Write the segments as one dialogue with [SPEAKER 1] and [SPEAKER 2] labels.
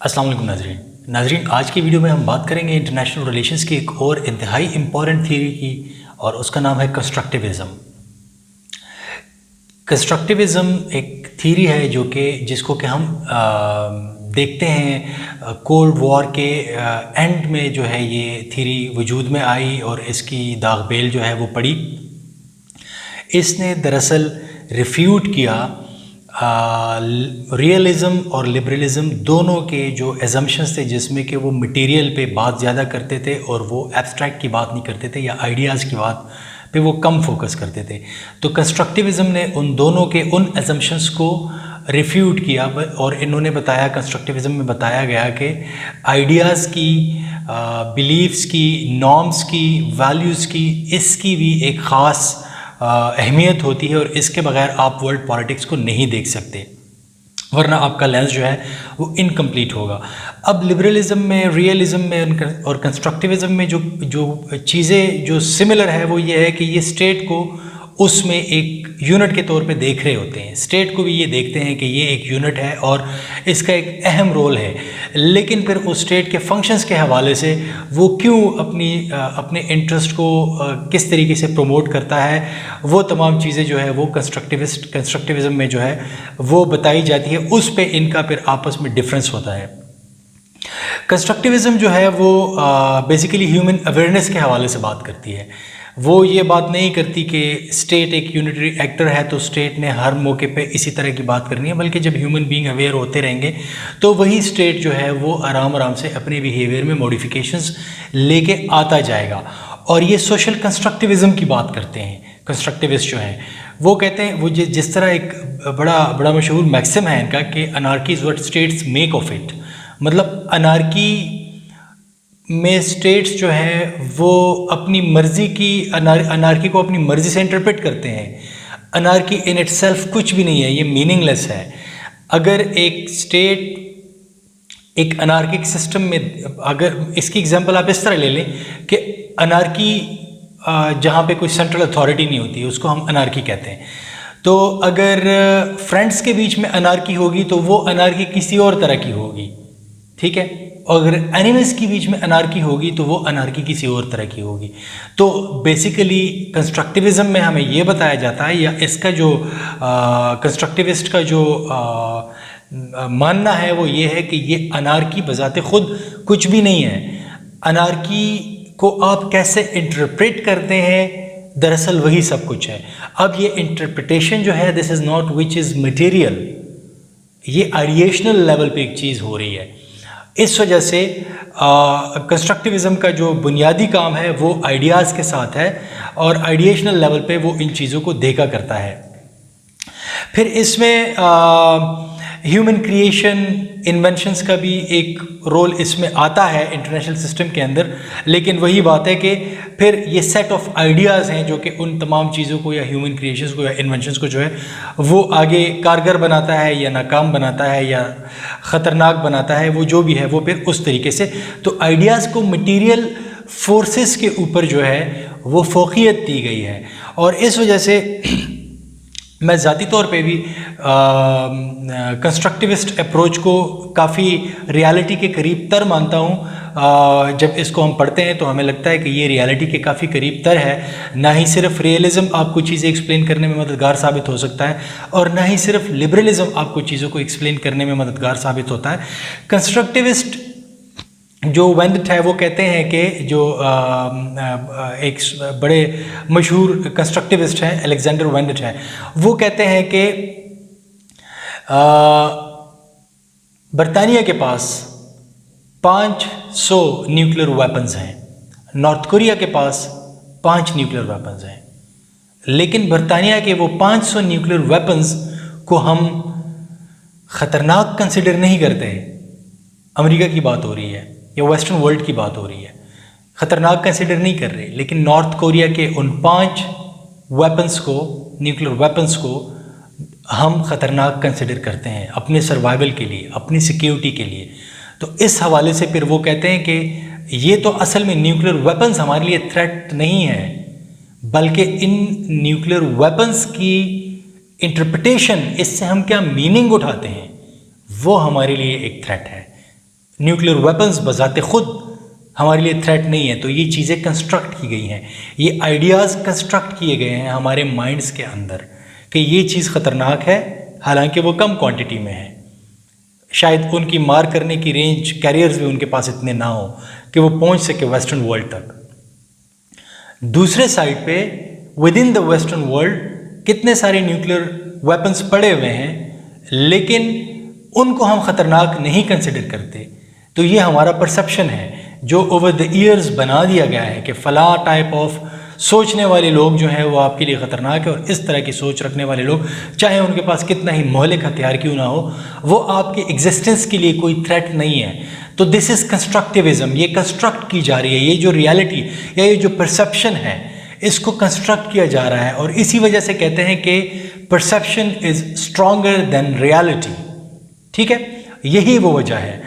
[SPEAKER 1] अस्सलाम वालेकुम नाजरीन, आज की वीडियो में हम बात करेंगे इंटरनेशनल रिलेशंस की एक और इंतहाई इम्पॉर्टेंट थ्योरी की, और उसका नाम है कंस्ट्रक्टिविज़म। कंस्ट्रक्टिविज़म एक थ्योरी है जिसको कि हम देखते हैं कोल्ड वॉर के एंड में जो है ये थ्योरी वजूद में आई और इसकी दागबेल जो है वो पड़ी। इसने दरअसल रिफ्यूट किया रियलिज़म और लिबरलिज़म दोनों के जो एजम्पशंस थे, जिसमें कि वो मटेरियल पे बात ज़्यादा करते थे और वो एब्स्ट्रैक्ट की बात नहीं करते थे या आइडियाज़ की बात पे वो कम फोकस करते थे। तो कंस्ट्रक्टिविज़म ने उन दोनों के उन एजम्पशंस को रिफ्यूट किया और इन्होंने बताया, कंस्ट्रक्टिविज़म में बताया गया कि आइडियाज़ की, बिलीव्स की, नॉर्म्स की, वैल्यूज़ की, इसकी भी एक ख़ास अहमियत होती है और इसके बगैर आप वर्ल्ड पॉलिटिक्स को नहीं देख सकते, वरना आपका लेंस जो है वो इनकम्प्लीट होगा। अब लिबरलिज़म में, रियलिज़म में और कंस्ट्रक्टिविज़म में जो चीज़ें जो सिमिलर है वो ये है कि ये स्टेट को उसमें एक यूनिट के तौर पे देख रहे होते हैं। स्टेट को भी ये देखते हैं कि ये एक यूनिट है और इसका एक अहम रोल है, लेकिन फिर उस स्टेट के फंक्शंस के हवाले से वो क्यों अपने इंटरेस्ट को किस तरीके से प्रमोट करता है, वो तमाम चीज़ें जो है वो कंस्ट्रक्टिविज़म में जो है वो बताई जाती है। उस पे इनका फिर आपस में डिफरेंस होता है। कंस्ट्रक्टिविज़म जो है वो बेसिकली ह्यूमन अवेयरनेस के हवाले से बात करती है। वो ये बात नहीं करती कि स्टेट एक यूनिटरी एक्टर है तो स्टेट ने हर मौके पे इसी तरह की बात करनी है, बल्कि जब ह्यूमन बीइंग अवेयर होते रहेंगे तो वही स्टेट जो है वो आराम आराम से अपने बिहेवियर में मॉडिफिकेशंस लेके आता जाएगा। और ये सोशल कंस्ट्रक्टिविज़म की बात करते हैं। कंस्ट्रक्टिविस्ट जो हैं वो कहते हैं, वो जिस तरह एक बड़ा मशहूर मैक्सिम है इनका कि anarchy is what states make of it. मतलब अनार्की में स्टेट्स जो हैं वो अपनी मर्ज़ी की अनार्की को अपनी मर्ज़ी से इंटरप्रेट करते हैं। अनार्की इन इटसेल्फ कुछ भी नहीं है, ये मीनिंगलेस है। अगर एक स्टेट एक अनार्किक सिस्टम में, अगर इसकी एग्जांपल आप इस तरह ले लें कि अनार्की जहाँ पे कोई सेंट्रल अथॉरिटी नहीं होती उसको हम अनार्की कहते हैं। तो अगर फ्रेंड्स के बीच में अनार्की होगी तो वो अनार्की किसी और तरह की होगी, ठीक है। और अगर एनिमल्स के बीच में अनार्की होगी तो वो अनार्की किसी और तरह की होगी। तो बेसिकली कंस्ट्रक्टिविज़म में हमें ये बताया जाता है, या इसका जो कंस्ट्रक्टिविस्ट का जो मानना है वो ये है कि ये अनार्की बजाते खुद कुछ भी नहीं है। अनार्की को आप कैसे इंटरप्रेट करते हैं, दरअसल वही सब कुछ है। अब ये इंटरप्रिटेशन जो है, this is not which is material, ये आइडिएशनल लेवल पे एक चीज़ हो रही है। इस वजह से कंस्ट्रक्टिविज़म का जो बुनियादी काम है वो आइडियाज़ के साथ है और आइडिएशनल लेवल पे वो इन चीज़ों को देखा करता है। फिर इसमें ह्यूमन क्रिएशन, इन्वेंशंस का भी एक रोल इसमें आता है इंटरनेशनल सिस्टम के अंदर, लेकिन वही बात है कि फिर ये सेट ऑफ आइडियाज़ हैं जो कि उन तमाम चीज़ों को या ह्यूमन क्रिएशंस को या इन्वेंशंस को जो है वो आगे कारगर बनाता है या नाकाम बनाता है या ख़तरनाक बनाता है, वो जो भी है वो फिर उस तरीके से। तो आइडियाज़ को मटीरियल फोर्सेस के ऊपर जो है वो फ़ौक़ियत दी गई है, और इस वजह से मैं ज़ाती तौर पे भी कंस्ट्रक्टिविस्ट अप्रोच को काफ़ी रियलिटी के करीब तर मानता हूँ। जब इसको हम पढ़ते हैं तो हमें लगता है कि ये रियलिटी के काफ़ी करीब तर है। ना ही सिर्फ रियलिज़म आपको चीज़ें एक्सप्लेन करने में मददगार साबित हो सकता है, और ना ही सिर्फ लिबरलिज़म आपको चीज़ों को एक्सप्लेन करने में मददगार साबित होता है। कंस्ट्रक्टिविस्ट जो वेंडट है वो कहते हैं कि जो एक बड़े मशहूर कंस्ट्रक्टिविस्ट हैं, अलेक्जेंडर वेंडट है, वो कहते हैं कि बरतानिया के पास 500 न्यूक्लियर वेपन्स हैं, नॉर्थ कोरिया के पास 5 न्यूक्लियर वेपन्स हैं, लेकिन बरतानिया के वो 500 न्यूक्लियर वेपन्स को हम ख़तरनाक कंसिडर नहीं करते। अमेरिका की बात हो रही है या वेस्टर्न वर्ल्ड की बात हो रही है, ख़तरनाक कंसिडर नहीं कर रहे, लेकिन नॉर्थ कोरिया के उन 5 वेपन्स को, न्यूक्लियर वेपन्स को हम ख़तरनाक कंसिडर करते हैं अपने सर्वाइवल के लिए, अपनी सिक्योरिटी के लिए। तो इस हवाले से फिर वो कहते हैं कि ये तो असल में न्यूक्लियर वेपन्स हमारे लिए थ्रेट नहीं है, बल्कि इन न्यूक्लियर वेपन्स की इंटरप्रिटेशन, इससे हम क्या मीनिंग उठाते हैं, वो हमारे लिए एक थ्रेट है। न्यूक्लियर वेपन्स बजाते खुद हमारे लिए थ्रेट नहीं है। तो ये चीज़ें कंस्ट्रक्ट की गई हैं, ये आइडियाज़ कंस्ट्रक्ट किए गए हैं हमारे माइंड्स के अंदर कि ये चीज़ ख़तरनाक है, हालांकि वो कम क्वांटिटी में है। शायद उनकी मार करने की रेंज, कैरियर्स भी उनके पास इतने ना हो कि वो पहुंच सके वेस्टर्न वर्ल्ड तक। दूसरे साइड पे with in the western world कितने सारे न्यूक्लियर वेपन्स पड़े हुए हैं, लेकिन उनको हम ख़तरनाक नहीं कंसिडर करते। तो ये हमारा परसेप्शन है जो ओवर द ईयर्स बना दिया गया है कि फ़लाँ टाइप ऑफ सोचने वाले लोग जो हैं वो आपके लिए ख़तरनाक है, और इस तरह की सोच रखने वाले लोग चाहे उनके पास कितना ही मौलिक हथियार क्यों ना हो, वो आपके एग्जिस्टेंस के लिए कोई थ्रेट नहीं है। तो दिस इज़ कंस्ट्रक्टिविज़म, ये कंस्ट्रक्ट की जा रही है, ये जो रियलिटी या ये जो परसेप्शन है इसको कंस्ट्रक्ट किया जा रहा है। और इसी वजह से कहते हैं कि perception is stronger than reality. ठीक है, यही वो वजह है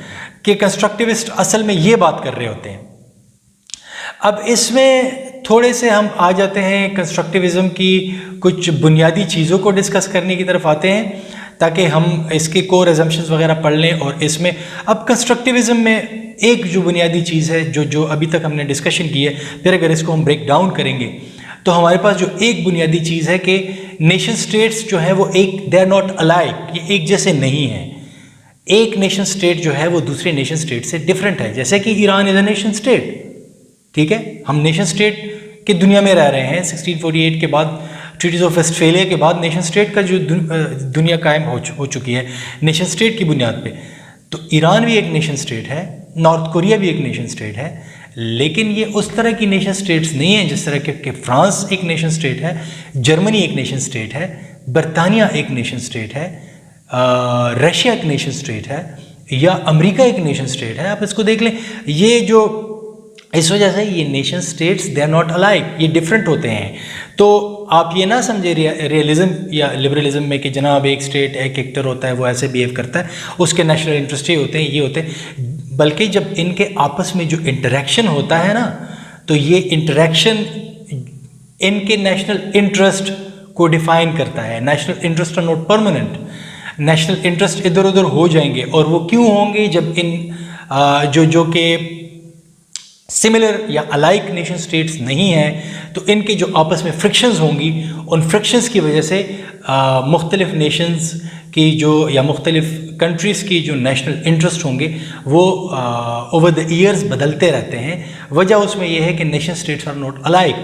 [SPEAKER 1] कि कंस्ट्रक्टिविस्ट असल में ये बात कर रहे होते हैं। अब इसमें थोड़े से हम आ जाते हैं कंस्ट्रक्टिविज़म की कुछ बुनियादी चीज़ों को डिस्कस करने की तरफ आते हैं, ताकि हम इसके कोर एजम्पशंस वगैरह पढ़ लें। और इसमें अब कंस्ट्रक्टिविज़म में एक जो बुनियादी चीज़ है जो अभी तक हमने डिस्कशन की है, फिर अगर इसको हम ब्रेक डाउन करेंगे तो हमारे पास जो एक बुनियादी चीज़ है कि नेशन स्टेट्स जो है वो एक, दे आर नॉट अलाइक, ये एक जैसे नहीं हैं। एक नेशन स्टेट जो है वो दूसरे नेशन स्टेट से डिफरेंट है। जैसे कि Iran is a nation state, ठीक है, हम नेशन स्टेट की दुनिया में रह रहे हैं। 1648 के बाद, ट्रीटीज ऑफ वेस्टफेलिया के बाद नेशन स्टेट का जो दुनिया कायम हो चुकी है नेशन स्टेट की बुनियाद पे। तो ईरान भी एक नेशन स्टेट है, नॉर्थ कोरिया भी एक नेशन स्टेट है, लेकिन ये उस तरह की नेशन स्टेट्स नहीं है जिस तरह के फ्रांस एक नेशन स्टेट है, जर्मनी एक नेशन स्टेट है, बरतानिया एक नेशन स्टेट है, रशिया एक नेशन स्टेट है, या अमेरिका एक नेशन स्टेट है। आप इसको देख लें, ये जो इस वजह से ये nation states they are not alike, ये डिफरेंट होते हैं। तो आप ये ना समझे रियलिज्म या लिबरलिज्म में कि जनाब एक स्टेट एक एक्टर होता है, वो ऐसे बिहेव करता है, उसके नेशनल इंटरेस्ट ये होते हैं, ये होते हैं। बल्कि जब इनके आपस में जो इंटरेक्शन होता है ना, तो ये इंटरेक्शन इनके नेशनल इंटरेस्ट को डिफाइन करता है। National interest are not permanent, national interest इधर उधर हो जाएंगे। और वो क्यों होंगे? जब इन जो के सिमिलर या अलाइक नेशन स्टेट्स नहीं हैं, तो इनके जो आपस में फ्रिक्शंस होंगी, उन फ्रिक्शंस की वजह से मुख्तलिफ नेशंस की जो या मुख्तलिफ कंट्रीज़ की जो नेशनल इंटरेस्ट होंगे वो ओवर द ईयर्स बदलते रहते हैं। वजह उसमें यह है कि nation states are not alike,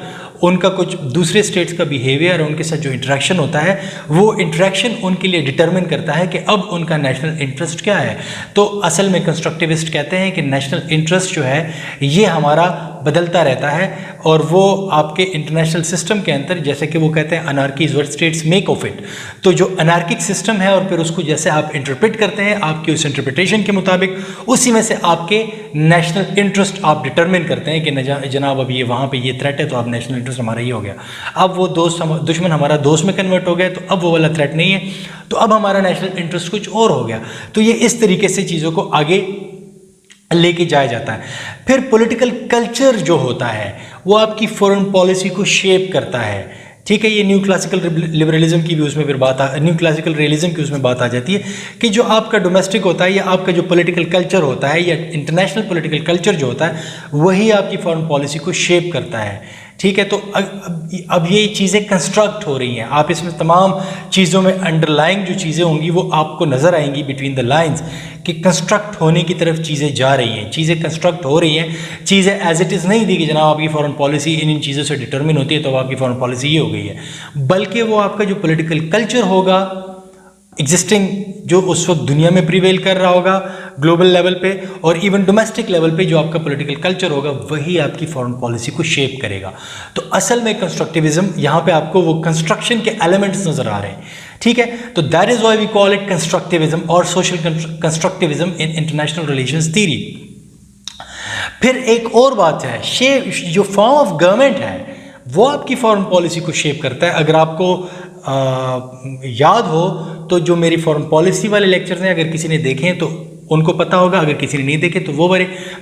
[SPEAKER 1] उनका कुछ दूसरे स्टेट्स का बिहेवियर और उनके साथ जो इंटरेक्शन होता है, वो इंटरेक्शन उनके लिए डिटरमिन करता है कि अब उनका नेशनल इंटरेस्ट क्या है। तो असल में कंस्ट्रक्टिविस्ट कहते हैं कि नेशनल इंटरेस्ट जो है ये हमारा बदलता रहता है, और वो आपके इंटरनेशनल सिस्टम के अंदर, जैसे कि वो कहते हैं anarchy is what states make of it. तो जो अनार्किक सिस्टम है, और फिर उसको जैसे आप इंटरप्रेट करते हैं, आपकी उस इंटरप्रिटेशन के मुताबिक उसी में से आपके नेशनल इंटरेस्ट आप डिटरमिन करते हैं कि जनाब अब ये वहाँ पे ये थ्रेट है, तो अब नेशनल इंटरेस्ट हमारा ये हो गया। अब वो दुश्मन हमारा दोस्त में कन्वर्ट हो गया, तो अब वो वाला थ्रेट नहीं है, तो अब हमारा नेशनल इंटरेस्ट कुछ और हो गया। तो ये इस तरीके से चीज़ों को आगे लेके जाया जाता है। फिर पॉलिटिकल कल्चर जो होता है वो आपकी फॉरेन पॉलिसी को शेप करता है। ठीक है, ये न्यू क्लासिकल लिबरलिज्म की भी उसमें फिर न्यू क्लासिकल रियलिज्म की उसमें बात आ जाती है कि जो आपका डोमेस्टिक होता है या आपका जो पॉलिटिकल कल्चर होता है या इंटरनेशनल पॉलिटिकल कल्चर जो होता है, वही आपकी फॉरेन पॉलिसी को शेप करता है। ठीक है, तो अब ये चीज़ें कंस्ट्रक्ट हो रही हैं। आप इसमें तमाम चीज़ों में अंडरलाइंग जो चीज़ें होंगी वो आपको नज़र आएंगी बिटवीन द लाइंस कि कंस्ट्रक्ट होने की तरफ चीज़ें जा रही हैं, चीज़ें कंस्ट्रक्ट हो रही हैं। चीज़ें एज इट इज़ नहीं दी कि जनाब आपकी फॉरेन पॉलिसी इन चीज़ों से डिटरमिन होती है तो आपकी फॉरेन पॉलिसी ये हो गई है, बल्कि वो आपका जो पॉलिटिकल कल्चर होगा एग्जिस्टिंग, जो उस वक्त दुनिया में प्रिवेल कर रहा होगा ग्लोबल लेवल पे और इवन डोमेस्टिक लेवल पे, जो आपका पॉलिटिकल कल्चर होगा वही आपकी फॉरेन पॉलिसी को शेप करेगा। तो असल में कंस्ट्रक्टिविज्म, यहाँ पे आपको वो कंस्ट्रक्शन के एलिमेंट्स नज़र आ रहे हैं। ठीक है, तो that is why we call it constructivism और social constructivism in international relations theory. फिर एक और बात है, जो फॉर्म ऑफ गवर्नमेंट है वो आपकी फॉरेन पॉलिसी को शेप करता है। अगर आपको याद हो तो जो मेरी फॉरेन पॉलिसी वाले लेक्चर्स हैं, अगर किसी ने देखे हैं तो उनको पता होगा, अगर किसी ने नहीं देखे तो वो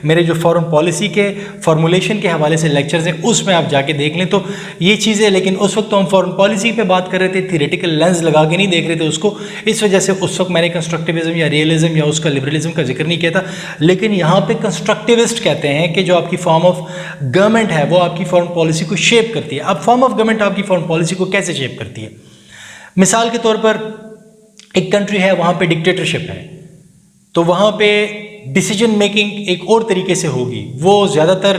[SPEAKER 1] मेरे जो फॉरेन पॉलिसी के फॉर्मुलेशन के हवाले से लेक्चर्स हैं उसमें आप जाके देख लें तो ये चीज़ें। लेकिन उस वक्त तो हम फॉरेन पॉलिसी पे बात कर रहे थे, थियोरेटिकल लेंस लगा के नहीं देख रहे थे उसको, इस वजह से उस वक्त मैंने कंस्ट्रक्टिविज्म या रियलिज्म या उसका लिबरलिज्म का जिक्र नहीं किया था। लेकिन यहाँ पे कंस्ट्रक्टिविस्ट कहते हैं कि जो आपकी फॉर्म ऑफ गवर्नमेंट है वो आपकी फॉरेन पॉलिसी को शेप करती है। अब फॉर्म ऑफ गवर्नमेंट आपकी फॉरेन पॉलिसी को कैसे शेप करती है? मिसाल के तौर पर एक कंट्री है, वहाँ पे डिक्टेटरशिप है, तो वहाँ पे डिसीजन मेकिंग एक और तरीके से होगी। वो ज़्यादातर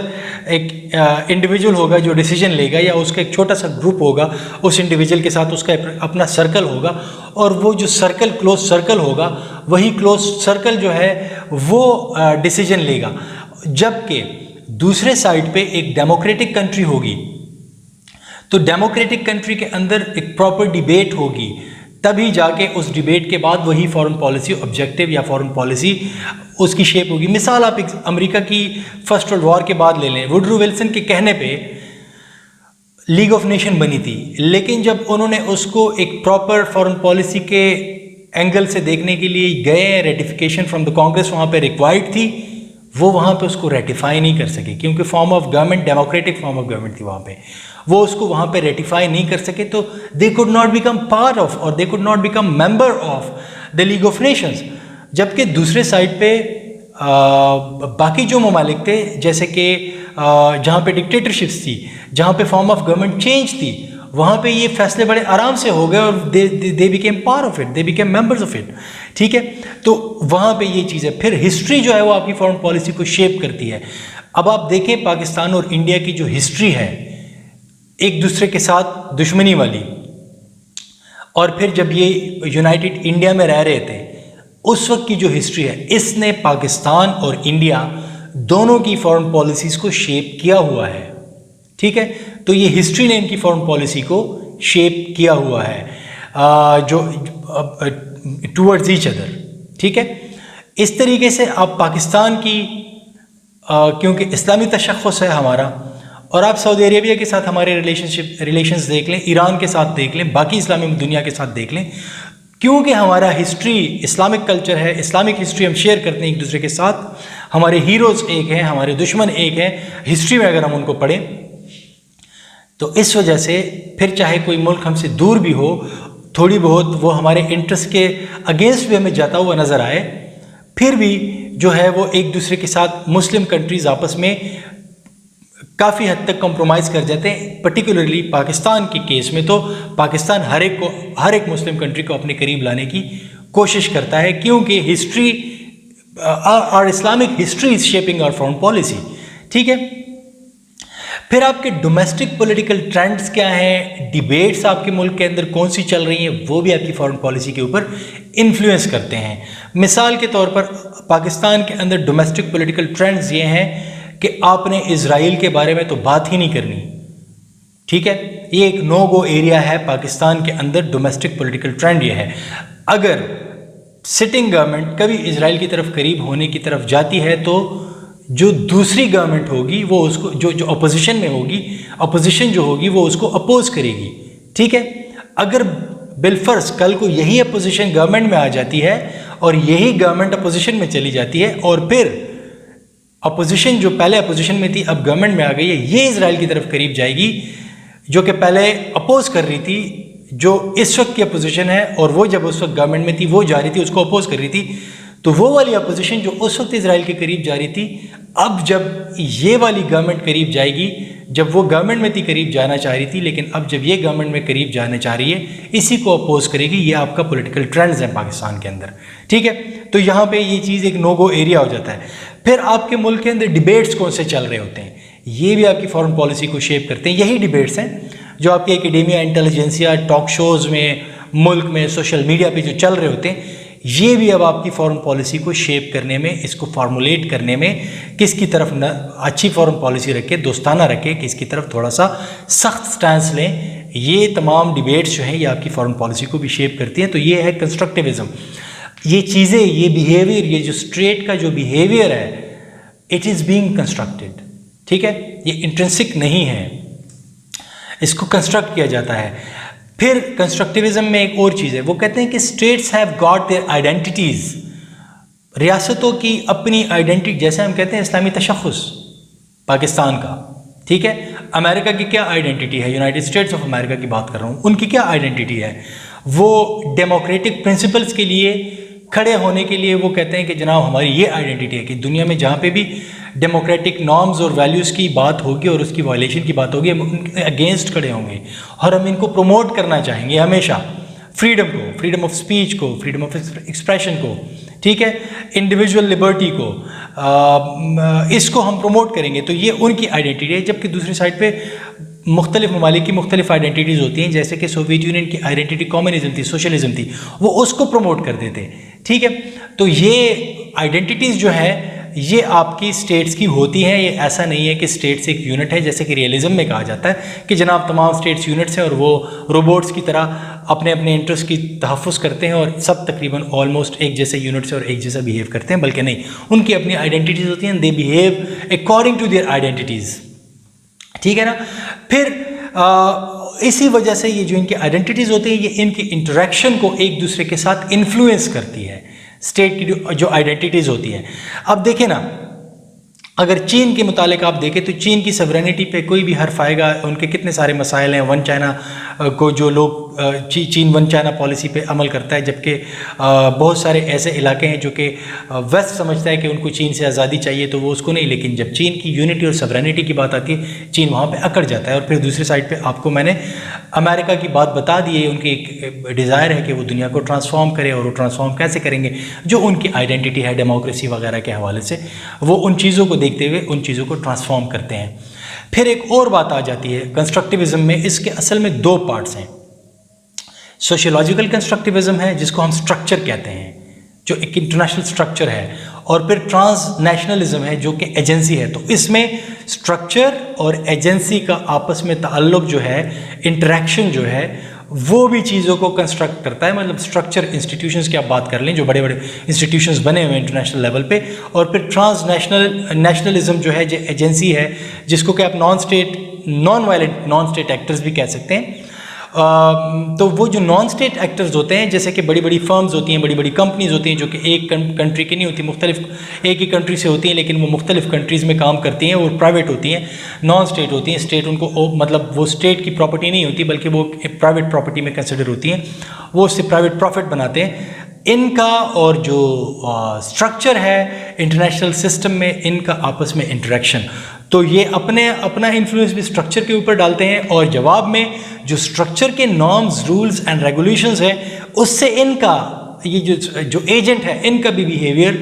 [SPEAKER 1] एक इंडिविजुअल होगा जो डिसीजन लेगा, या उसका एक छोटा सा ग्रुप होगा, उस इंडिविजुअल के साथ उसका अपना सर्कल होगा, और वो जो सर्कल क्लोज सर्कल होगा वही क्लोज सर्कल जो है वो डिसीजन लेगा। जबकि दूसरे साइड पे एक डेमोक्रेटिक कंट्री होगी, तो डेमोक्रेटिक कंट्री के अंदर एक प्रॉपर डिबेट होगी, तभी जाके उस डिबेट के बाद वही फॉरेन पॉलिसी ऑब्जेक्टिव या फॉरेन पॉलिसी उसकी शेप होगी। मिसाल आप अमेरिका की फर्स्ट वर्ल्ड वॉर के बाद ले लें, वुडरो विल्सन के कहने पे लीग ऑफ नेशन बनी थी, लेकिन जब उन्होंने उसको एक प्रॉपर फॉरेन पॉलिसी के एंगल से देखने के लिए गए, रेटिफिकेशन फ्रॉम द कांग्रेस वहाँ पे रिक्वायर्ड थी, वो वहाँ पे उसको रेटिफाई नहीं कर सके, क्योंकि form of government democratic form of government थी वहाँ पे, वो उसको वहाँ पे रेटिफाई नहीं कर सके, तो they could not become part of और they could not become member of the League of Nations. जबकि दूसरे साइड पे बाकी जो ममालिक थे, जैसे कि जहाँ पे डिक्टेटरशिप्स थी, जहाँ पे फॉर्म ऑफ गवर्नमेंट चेंज थी, वहाँ पे ये फैसले बड़े आराम से हो गए और they became part of it, they became members of it. ठीक है, तो वहाँ पे ये चीज़ है। फिर हिस्ट्री जो है वो आपकी फॉरेन पॉलिसी को शेप करती है। अब आप देखें पाकिस्तान और इंडिया की जो हिस्ट्री है एक दूसरे के साथ दुश्मनी वाली, और फिर जब ये यूनाइटेड इंडिया में रह रहे थे उस वक्त की जो हिस्ट्री है, इसने पाकिस्तान और इंडिया दोनों की फॉरेन पॉलिसीज़ को शेप किया हुआ है। ठीक है, तो ये हिस्ट्री ने इनकी फॉरेन पॉलिसी को शेप किया हुआ है जो टूवर्ड्स ईच अदर। ठीक है, इस तरीके से आप पाकिस्तान की क्योंकि इस्लामी तशख़्ख़ुस है हमारा, और आप सऊदी अरेबिया के साथ हमारे रिलेशंस देख लें, ईरान के साथ देख लें, बाकी इस्लामी दुनिया के साथ देख लें, क्योंकि हमारा हिस्ट्री इस्लामिक कल्चर है, इस्लामिक हिस्ट्री हम शेयर करते हैं एक दूसरे के साथ, हमारे हीरोज़ एक हैं, हमारे दुश्मन एक हैं हिस्ट्री में अगर हम उनको पढ़ें, तो इस वजह से फिर चाहे कोई मुल्क हमसे दूर भी हो, थोड़ी बहुत वो हमारे इंटरेस्ट के अगेंस्ट भी हमें जाता हुआ नज़र आए, फिर भी जो है वो एक दूसरे के साथ मुस्लिम कंट्रीज़ आपस में काफ़ी हद तक कॉम्प्रोमाइज़ कर जाते हैं। पर्टिकुलरली पाकिस्तान के केस में तो पाकिस्तान हर एक मुस्लिम कंट्री को अपने करीब लाने की कोशिश करता है, क्योंकि हिस्ट्री और Islamic history is shaping our foreign policy. ठीक है, फिर आपके डोमेस्टिक पॉलिटिकल ट्रेंड्स क्या हैं, डिबेट्स आपके मुल्क के अंदर कौन सी चल रही हैं, वो भी आपकी फॉरेन पॉलिसी के ऊपर इन्फ्लुएंस करते हैं। मिसाल के तौर पर पाकिस्तान के अंदर डोमेस्टिक पॉलिटिकल ट्रेंड्स ये हैं कि आपने इजराइल के बारे में तो बात ही नहीं करनी। ठीक है, ये एक नो गो एरिया है पाकिस्तान के अंदर। डोमेस्टिक पॉलिटिकल ट्रेंड ये है, अगर सिटिंग गवर्नमेंट कभी इजराइल की तरफ करीब होने की तरफ जाती है तो जो दूसरी गवर्नमेंट होगी वो उसको जो अपोजिशन में होगी, अपोजिशन जो होगी वो उसको अपोज करेगी। ठीक है, अगर बिलफर्ज कल को यही अपोजिशन गवर्नमेंट में आ जाती है और यही गवर्नमेंट अपोजिशन में चली जाती है, और फिर अपोजिशन जो पहले अपोजिशन में थी अब गवर्नमेंट में आ गई है, ये इजराइल की तरफ करीब जाएगी, जो कि पहले अपोज कर रही थी, जो इस वक्त की अपोजिशन है, और वो जब उस वक्त गवर्नमेंट में थी वो जा रही थी उसको अपोज कर रही थी, तो वो वाली अपोजिशन जो उस वक्त इजराइल के करीब जा रही थी, अब जब ये वाली गवर्नमेंट करीब जाएगी, जब वो गवर्नमेंट में थी करीब जाना चाह रही थी, लेकिन अब जब ये गवर्नमेंट में करीब जाना चाह रही है, इसी को अपोज करेगी। ये आपका पॉलिटिकल ट्रेंड्स है पाकिस्तान के अंदर। ठीक है, तो यहाँ पे ये चीज़ एक नो गो एरिया हो जाता है। फिर आपके मुल्क के अंदर डिबेट्स कौन से चल रहे होते हैं, ये भी आपकी फॉरेन पॉलिसी को शेप करते हैं। यही डिबेट्स हैं जो आपके एकेडेमिया, इंटेलिजेंसिया, टॉक शोज़ में, मुल्क में, सोशल मीडिया पे जो चल रहे होते हैं, ये भी अब आपकी फॉरेन पॉलिसी को शेप करने में, इसको फार्मूलेट करने में, किसकी तरफ न अच्छी फॉरेन पॉलिसी रखे, दोस्ताना रखे, किसकी तरफ थोड़ा सा सख्त स्टैंस लें, ये तमाम डिबेट्स जो हैं ये आपकी फॉरेन पॉलिसी को भी शेप करती हैं। तो ये है कंस्ट्रक्टिविज़म। ये चीज़ें, ये बिहेवियर, ये जो स्टेट का जो बिहेवियर है, इट इज़ बीइंग कंस्ट्रक्टेड। ठीक है, ये इंट्रिंसिक नहीं है, इसको कंस्ट्रक्ट किया जाता है। फिर कंस्ट्रक्टिविज्म में एक और चीज़ है, वो कहते हैं कि states have got their identities रियासतों की अपनी आइडेंटिटी, जैसे हम कहते हैं इस्लामी तशख़्ख़ुस पाकिस्तान का, ठीक है, अमेरिका की क्या आइडेंटिटी है, यूनाइटेड स्टेट्स ऑफ अमेरिका की बात कर रहा हूँ, उनकी क्या आइडेंटिटी है, वो डेमोक्रेटिक प्रिंसिपल्स के लिए खड़े होने के लिए वो कहते हैं कि जनाब हमारी ये आइडेंटिटी है कि दुनिया में जहाँ पे भी डेमोक्रेटिक नॉर्म्स और वैल्यूज़ की बात होगी और उसकी वायलेशन की बात होगी, हम उनके अगेंस्ट खड़े होंगे और हम इनको प्रमोट करना चाहेंगे हमेशा, फ्रीडम को, फ्रीडम ऑफ स्पीच को, फ्रीडम ऑफ एक्सप्रेशन को, ठीक है, इंडिविजुअल लिबर्टी को, इसको हम प्रमोट करेंगे। तो ये उनकी आइडेंटिटी है। जबकि दूसरी साइड पे मुख्तलिफ ममालिक की मुख्तलिफ आइडेंटिटीज़ होती हैं, जैसे कि सोवियत यूनियन की आइडेंटिटी कम्युनिज्म थी, सोशलिज्म थी, वो उसको प्रमोट कर देते, ठीक है। तो ये आइडेंटिटीज़ जो है ये आपकी स्टेट्स की होती हैं। ये ऐसा नहीं है कि स्टेट्स एक यूनिट है, जैसे कि रियलिज्म में कहा जाता है कि जनाब तमाम स्टेट्स यूनिट्स हैं और वो रोबोट्स की तरह अपने अपने इंटरेस्ट की तहफ़्फ़ुज़ करते हैं और सब तकरीबन ऑलमोस्ट एक जैसे यूनिट्स और एक जैसा बिहेव करते हैं, बल्कि नहीं, उनकी अपनी आइडेंटिटीज़ होती हैं, they behave according to their identities, ठीक है ना। फिर इसी वजह से ये जो इनकी आइडेंटिटीज़ होती हैं ये इनकी इंटरेक्शन को एक दूसरे के साथ इन्फ्लुएंस करती है, स्टेट की जो आइडेंटिटीज़ होती हैं। अब देखें ना, अगर चीन के मुतालिक आप देखें तो चीन की सवरेनिटी पे कोई भी हर्फ आएगा, उनके कितने सारे मसाइल हैं, वन चाइना को जो लोग चीन वन चाइना पॉलिसी पे अमल करता है, जबकि बहुत सारे ऐसे इलाके हैं जो कि वेस्ट समझता है कि उनको चीन से आज़ादी चाहिए तो वो उसको नहीं, लेकिन जब चीन की यूनिटी और सवरेनिटी की बात आती है चीन वहाँ पे अकड़ जाता है। और फिर दूसरी साइड पे आपको मैंने अमेरिका की बात बता दी है, उनकी एक डिज़ायर है कि वो दुनिया को ट्रांसफॉर्म करे, और वो ट्रांसफॉर्म कैसे करेंगे, जो उनकी आइडेंटिटी है डेमोक्रेसी वगैरह के हवाले से, वो उन चीज़ों को देखते हुए उन चीज़ों को ट्रांसफॉर्म करते हैं। फिर एक और बात आ जाती है कंस्ट्रक्टिविज्म में, इसके असल में दो पार्ट्स हैं। सोशियोलॉजिकल कंस्ट्रक्टिविज्म है जिसको हम स्ट्रक्चर कहते हैं, जो एक इंटरनेशनल स्ट्रक्चर है, और फिर ट्रांसनेशनलिज्म है जो कि एजेंसी है। तो इसमें स्ट्रक्चर और एजेंसी का आपस में ताल्लुक जो है, इंटरेक्शन जो है, वो भी चीज़ों को कंस्ट्रक्ट करता है। मतलब स्ट्रक्चर इंस्टीट्यूशंस की आप बात कर लें, जो बड़े बड़े इंस्टीट्यूशंस बने हुए हैं इंटरनेशनल लेवल पे, और फिर नेशनलिज्म जो है, जो एजेंसी है, जिसको कि आप non violent non state actors भी कह सकते हैं। तो वो जो नॉन स्टेट एक्टर्स होते हैं, जैसे कि बड़ी बड़ी फर्म्स होती हैं, बड़ी बड़ी कंपनीज होती हैं, जो कि एक कंट्री की नहीं होती, मुख्तलिफ एक ही कंट्री से होती हैं, लेकिन वो मुख्तलिफ कंट्रीज़ में काम करती हैं, वो प्राइवेट होती हैं, नॉन स्टेट होती हैं। स्टेट उनको मतलब वो स्टेट की प्रॉपर्टी नहीं होती, बल्कि वो प्राइवेट प्रॉपर्टी में कंसिडर होती हैं, वो उससे प्राइवेट प्रॉफिट बनाते हैं। इनका और जो स्ट्रक्चर है इंटरनेशनल सिस्टम में, इनका आपस में इंटरेक्शन, तो ये अपना इन्फ्लुएंस भी स्ट्रक्चर के ऊपर डालते हैं, और जवाब में जो स्ट्रक्चर के नॉर्म्स, रूल्स एंड रेगुलेशंस हैं, उससे इनका ये जो एजेंट है, इनका भी बिहेवियर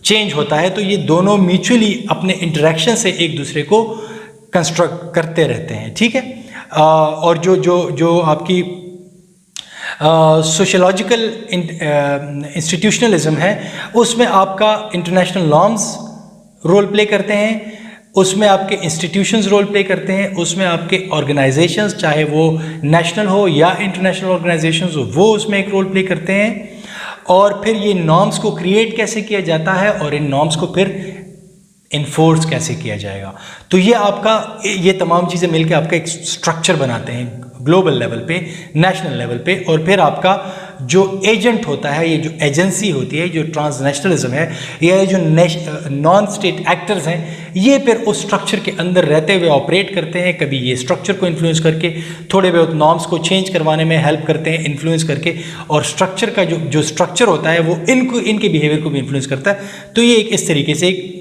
[SPEAKER 1] चेंज होता है। तो ये दोनों म्यूचुअली अपने इंटरेक्शन से एक दूसरे को कंस्ट्रक्ट करते रहते हैं, ठीक है। और जो आपकी सोशोलॉजिकल इंस्टीट्यूशनलिज्म है, उसमें आपका इंटरनेशनल नॉर्म्स रोल प्ले करते हैं, उसमें आपके इंस्टीट्यूशंस रोल प्ले करते हैं, उसमें आपके ऑर्गेनाइजेशंस, चाहे वो नेशनल हो या इंटरनेशनल ऑर्गेनाइजेशंस हो, वो उसमें एक रोल प्ले करते हैं। और फिर ये नॉर्म्स को क्रिएट कैसे किया जाता है और इन नॉर्म्स को फिर इन्फोर्स कैसे किया जाएगा। तो ये आपका, ये तमाम चीज़ें मिलकर आपका एक स्ट्रक्चर बनाते हैं ग्लोबल लेवल पे, नेशनल लेवल पे। और फिर आपका जो एजेंट होता है, ये जो एजेंसी होती है, जो ट्रांसनेशनलिज्म है, या जो नॉन स्टेट एक्टर्स हैं, ये फिर उस स्ट्रक्चर के अंदर रहते हुए ऑपरेट करते हैं। कभी ये स्ट्रक्चर को इन्फ्लुएंस करके थोड़े बहुत नॉर्म्स को चेंज करवाने में हेल्प करते हैं, इन्फ्लुएंस करके, और स्ट्रक्चर का जो स्ट्रक्चर होता है वो इनके बिहेवियर को भी इन्फ्लुएंस करता है। तो ये एक इस तरीके से एक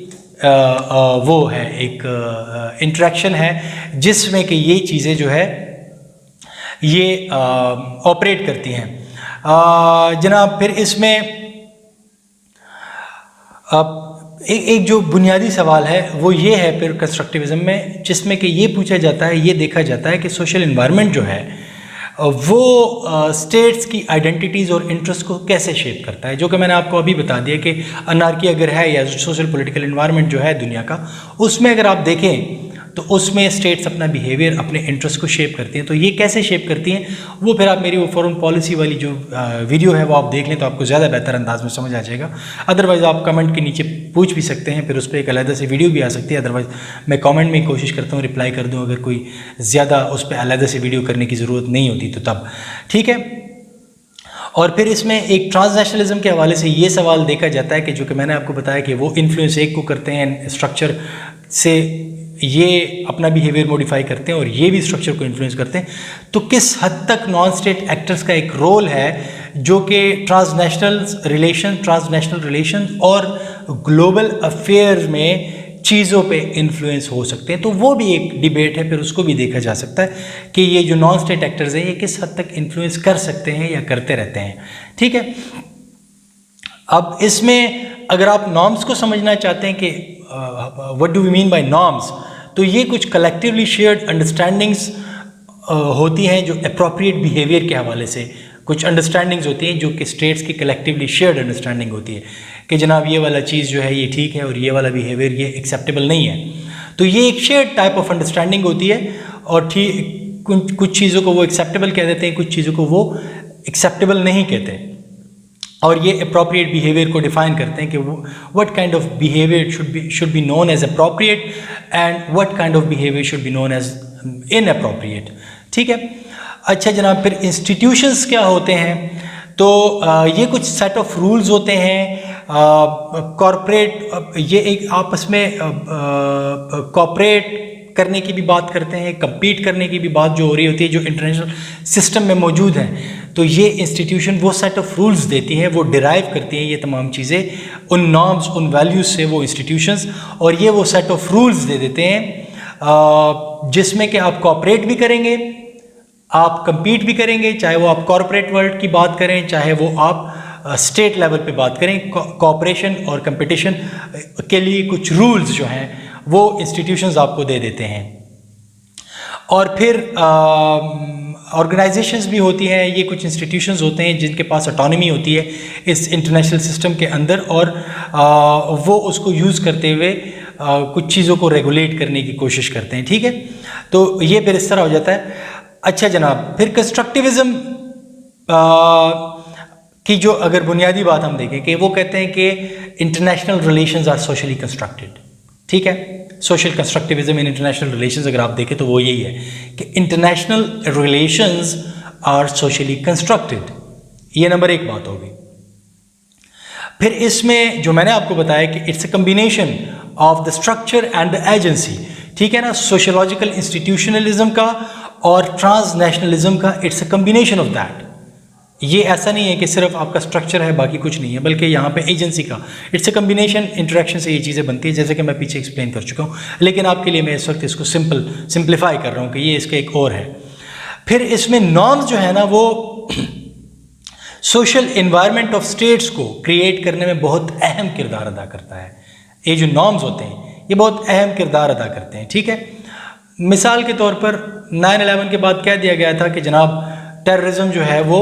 [SPEAKER 1] वो है, एक इंटरेक्शन है जिसमें कि ये चीज़ें जो है ये ऑपरेट करती हैं। जनाब फिर इसमें एक जो बुनियादी सवाल है वो ये है फिर कंस्ट्रक्टिविज्म में, जिसमें कि ये पूछा जाता है, ये देखा जाता है कि सोशल इन्वायरमेंट जो है वो स्टेट्स की आइडेंटिटीज़ और इंटरेस्ट को कैसे शेप करता है। जो कि मैंने आपको अभी बता दिया कि अनार्की अगर है या सोशल पॉलिटिकल इन्वायरमेंट जो है दुनिया का, उसमें अगर आप देखें तो उसमें स्टेट्स अपना बिहेवियर, अपने इंटरेस्ट को शेप करती हैं। तो ये कैसे शेप करती हैं, वो फिर आप मेरी वो फॉरेन पॉलिसी वाली जो वीडियो है वो आप देख लें तो आपको ज़्यादा बेहतर अंदाज में समझ आ जाएगा। अदरवाइज़ आप कमेंट के नीचे पूछ भी सकते हैं, फिर उस पर एक अलग से वीडियो भी आ सकती है। अदरवाइज़ मैं कमेंट में कोशिश करता हूँ रिप्लाई कर दूँ, अगर कोई ज़्यादा उस पर अलग से वीडियो करने की ज़रूरत नहीं होती तो तब, ठीक है। और फिर इसमें एक ट्रांसनेशनलिज्म के हवाले से ये सवाल देखा जाता है कि जो कि मैंने आपको बताया कि वो इन्फ्लुएंस एक को करते हैं स्ट्रक्चर से, ये अपना बिहेवियर मॉडिफाई करते हैं और ये भी स्ट्रक्चर को इन्फ्लुएंस करते हैं, तो किस हद तक नॉन स्टेट एक्टर्स का एक रोल है जो कि ट्रांसनेशनल रिलेशन और ग्लोबल अफेयर्स में चीज़ों पे इन्फ्लुएंस हो सकते हैं। तो वो भी एक डिबेट है, फिर उसको भी देखा जा सकता है कि ये जो नॉन स्टेट एक्टर्स हैं ये किस हद तक इन्फ्लुएंस कर सकते हैं या करते रहते हैं। ठीक है, अब इसमें अगर आप नॉर्म्स को समझना चाहते हैं कि what do we mean by norms, तो ये कुछ कलेक्टिवली शेयर्ड अंडरस्टैंडिंग्स होती हैं जो अप्रोप्रिएट बिहेवियर के हवाले से कुछ अंडरस्टैंडिंग्स होती हैं जो कि स्टेट्स की कलेक्टिवली शेयर्ड अंडरस्टैंडिंग होती है कि जनाब ये वाला चीज़ जो है ये ठीक है और ये वाला बिहेवियर ये एक्सेप्टेबल नहीं है। तो ये एक शेयर्ड टाइप ऑफ अंडरस्टैंडिंग होती है और ठीक कुछ चीज़ों को वो एक्सेप्टेबल कह देते हैं, कुछ चीज़ों को वो एक्सेप्टेबल नहीं कहते, और ये अप्रोप्रिएट बिहेवियर को डिफाइन करते हैं कि what kind of behaviour should be known as appropriate and what kind of behaviour should be known as inappropriate. ठीक है, अच्छा जनाब, फिर इंस्टीट्यूशंस क्या होते हैं? तो ये कुछ सेट ऑफ रूल्स होते हैं कॉरपोरेट, ये एक आपस में कॉपरेट करने की भी बात करते हैं, कम्पीट करने की भी बात जो हो रही होती है जो इंटरनेशनल सिस्टम में मौजूद है। तो ये इंस्टीट्यूशन वो सेट ऑफ रूल्स देती हैं, वो डिराइव करती हैं ये तमाम चीज़ें उन नॉर्म्स उन वैल्यूज़ से, वो इंस्टीट्यूशंस, और ये वो सेट ऑफ रूल्स दे देते हैं जिसमें कि आप कॉपरेट भी करेंगे, आप कम्पीट भी करेंगे, चाहे वो आप कॉरपोरेट वर्ल्ड की बात करें, चाहे वो आप स्टेट लेवल पे बात करें। कॉपरेशन और कंपटीशन के लिए कुछ रूल्स जो हैं वो इंस्टीट्यूशंस आपको दे देते हैं। और फिर ऑर्गेनाइजेशंस भी होती हैं, ये कुछ इंस्टीट्यूशंस होते हैं जिनके पास ऑटोनॉमी होती है इस इंटरनेशनल सिस्टम के अंदर, और वो उसको यूज़ करते हुए कुछ चीज़ों को रेगुलेट करने की कोशिश करते हैं। ठीक है, तो ये फिर इस तरह हो जाता है। अच्छा जनाब, फिर कंस्ट्रक्टिविज़म की जो अगर बुनियादी बात हम देखें कि वो कहते हैं कि international relations are socially constructed. ठीक है, social constructivism in international relations अगर आप देखें तो वो यही है कि international relations are socially constructed. ये नंबर एक बात होगी। फिर इसमें जो मैंने आपको बताया कि it's a combination of the structure and the agency. ठीक है ना, सोशोलॉजिकल इंस्टीट्यूशनलिज्म का और ट्रांसनेशनलिज्म का, it's a combination of that. ये ऐसा नहीं है कि सिर्फ आपका स्ट्रक्चर है बाकी कुछ नहीं है, बल्कि यहाँ पे एजेंसी का इट्स अ कम्बिनेशन, इंटरेक्शन से ये चीज़ें बनती है, जैसे कि मैं पीछे एक्सप्लेन कर चुका हूँ, लेकिन आपके लिए मैं इस वक्त इसको सिंप्लीफाई कर रहा हूँ कि ये इसका एक और है। फिर इसमें नॉर्म्स जो है ना वो सोशल इन्वायरमेंट ऑफ स्टेट्स को क्रिएट करने में बहुत अहम किरदार अदा करता है। ये जो नॉर्म्स होते हैं ये बहुत अहम किरदार अदा करते हैं। ठीक है, मिसाल के तौर पर 9/11 के बाद कह दिया गया था कि जनाब टेररिज्म जो है वो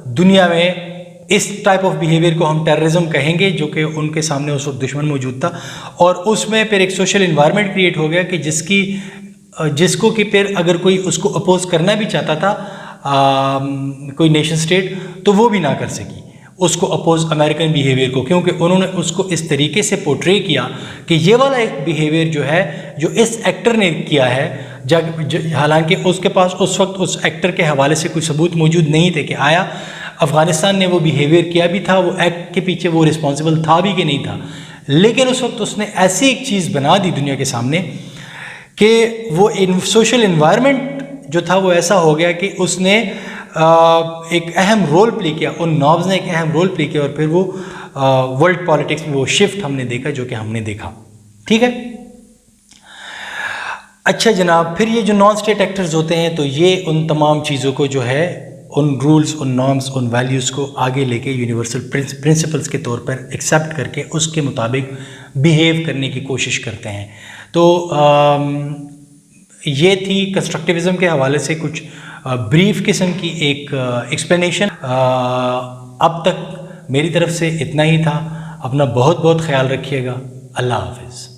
[SPEAKER 1] दुनिया में इस टाइप ऑफ बिहेवियर को हम टेररिज्म कहेंगे जो कि उनके सामने उस वक्त दुश्मन मौजूद था, और उसमें फिर एक सोशल इन्वायरमेंट क्रिएट हो गया कि जिसको कि फिर अगर कोई उसको अपोज करना भी चाहता था कोई नेशन स्टेट तो वो भी ना कर सकी उसको अपोज अमेरिकन बिहेवियर को, क्योंकि उन्होंने उसको इस तरीके से पोर्ट्रे किया कि ये वाला एक बिहेवियर जो है जो इस एक्टर ने किया है, हालांकि उसके पास उस वक्त उस एक्टर के हवाले से कोई सबूत मौजूद नहीं थे कि आया अफ़गानिस्तान ने वो बिहेवियर किया भी था, वो एक्ट के पीछे वो रिस्पॉन्सिबल था भी कि नहीं था, लेकिन उस वक्त उसने ऐसी एक चीज़ बना दी दुनिया के सामने कि वो सोशल इन्वायरमेंट जो था वो ऐसा हो गया कि उसने एक अहम रोल प्ले किया, उन नॉर्म्स ने एक अहम रोल प्ले किया, और फिर वो वर्ल्ड पॉलिटिक्स में वो शिफ्ट हमने देखा जो कि हमने देखा। ठीक है, अच्छा जनाब, फिर ये जो नॉन स्टेट एक्टर्स होते हैं तो ये उन तमाम चीज़ों को जो है उन रूल्स उन नॉर्म्स उन वैल्यूज़ को आगे लेके यूनिवर्सल प्रिंसिपल्स के तौर पर एक्सेप्ट करके उसके मुताबिक बिहेव करने की कोशिश करते हैं। तो ये थी कंस्ट्रक्टिविज़म के हवाले से कुछ ब्रीफ किस्म की एक एक्सप्लेनेशन। अब तक मेरी तरफ से इतना ही था। अपना बहुत बहुत ख्याल रखिएगा। अल्लाह हाफिज़।